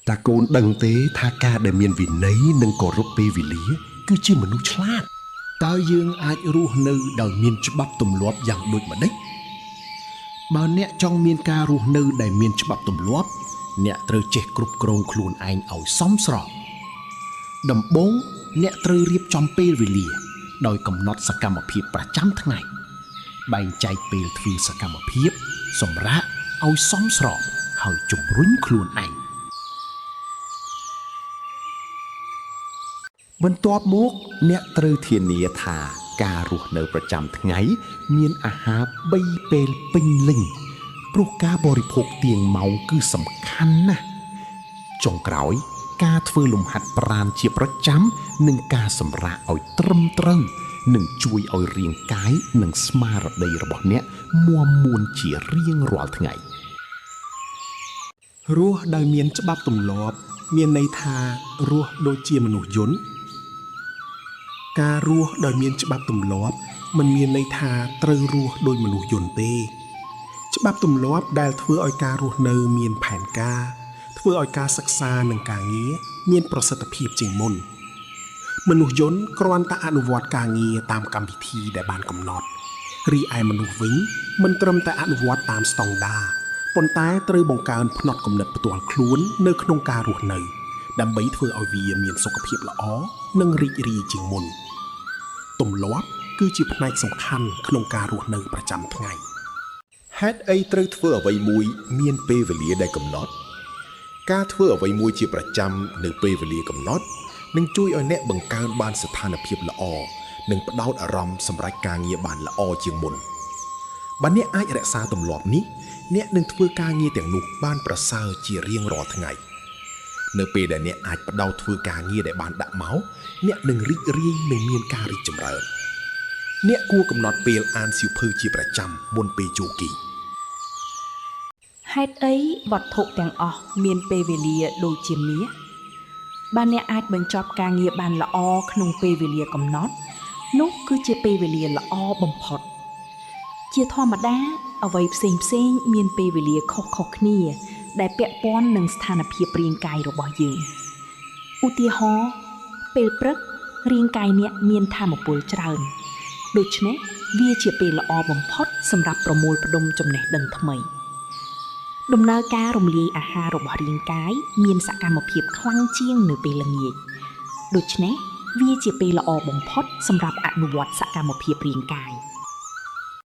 តាកូនដឹងទេថាការដែលមានវិន័យនិងគោរពពេលវេលាគឺជាមនុស្សឆ្លាតតើយើងអាចរស់នៅដោយមានច្បាប់ទម្លាប់យ៉ាងដូចម្តេចបើអ្នកចង់មានការរស់នៅដែលមានច្បាប់ទម្លាប់អ្នកត្រូវចេះគ្រប់គ្រងខ្លួនឯងឲ្យសមស្របដំបូងអ្នកត្រូវរៀបចំពេលវេលាដោយកំណត់សកម្មភាពប្រចាំថ្ងៃបែងចែកពេលធ្វើសកម្មភាពសម្រាប់ឲ្យសមស្របហើយជំរុញខ្លួនឯងបន្ទាប់មកអ្នកត្រូវធានាថាការរស់នៅប្រចាំថ្ងៃមានអាហារ3ពេលពេញលេញព្រោះការបរិភោគទៀងម៉ោងគឺសំខាន់ណាស់ចុងក្រោយការធ្វើលំហាត់ប្រាណជាប្រចាំនិងការសម្រាកឲ្យត្រឹមត្រូវនឹងជួយឲ្យរាងកាយនិងស្មារតីរបស់អ្នកមាំមួនជារៀងរាល់ថ្ងៃរស់ដោយមានច្បាប់ទម្លាប់មានន័យថារស់ដូចជាមនុស្សយន្តការរស់ដោយមានច្បាប់ទម្លាប់មិនមានន័យថាត្រូវរស់ដោយមនុស្សយន្តទេច្បាប់ទម្លាប់ដែលធ្វើឲ្យការរស់នៅមានផែនការធ្វើឲ្យការសិក្សានិងការងារមានប្រសិទ្ធភាពជាងមុនមនុស្សយន្តគ្រាន់តែអនុវត្តការងារតាមកម្មវិធីដែលបានកំណត់រីឯមនុស្សវិញមិនត្រឹមតែអនុវត្តតាមស្តង់ដារប៉ុន្តែត្រូវបង្កើនផ្នត់គំនិតផ្ទាល់ខ្លួននៅក្នុងការរស់នៅដើម្បីធ្វើឲ្យវាមានសុខភាពល្អនិងរីករាយជាងមុនទម្លាប់គឺជាផ្នែកសំខាន់ក្នុងការរស់នៅប្រចាំថ្ងៃហេតុអីត្រូវធ្វើអ្វីមួយមានពេលវេលាដែលកំណត់ការធ្វើអ្វីមួយជាប្រចាំនៅពេលវេលាកំណត់នឹងជួយឲ្យអ្នកបង្កើនបានស្ថានភាពល្អនិងផ្ដោតអារម្មណ៍សម្រាប់ការងារបានល្អជាងមុនបើអ្នកអាចរក្សាទម្លាប់នេះអ្នកនឹងធ្វើការងារទាំងនោះបានប្រសើរជារៀងរាល់ថ្ងៃនៅពេលដែលអ្នកអាចផ្ដោតធ្វើការងារដែលបានដាក់មកអ្នកនឹងរីករាយនិងមានការរីកចម្រើនអ្នកគួរកំណត់ពេលអានសៀវភៅជាប្រចាំមុនពេលចូលគេហេតុអីវត្ថុទាំងអស់មានពេលវេលាដូចជាមាសបើអ្នកអាចបញ្ចប់ការងារបានល្អក្នុងពេលវេលាកំណត់នោះគឺជាពេលវេលាល្អបំផុតជាធម្មតាអ្វីផ្សេងមានពេលវេលាខុសៗគ្នាដែលពាក់ព័ន្ធនឹងស្ថានភាពរាងកាយរបស់យើងឧទាហរណ៍ពេលព្រឹករាងកាយអ្នកមានថាមពលច្រើនដូច្នេះវាជាពេលល្អបំផុតសម្រាប់ប្រមូលផ្ដុំចំណេះដឹងថ្មីដំណើរការរំលាយអាហាររបស់រាងកាយមានសកម្មភាពខ្លាំងជាងនៅពេលល្ងាចដូច្នេះវាជាពេលល្អបំផុតសម្រាប់អនុវត្តសកម្មភាពរាងកាយ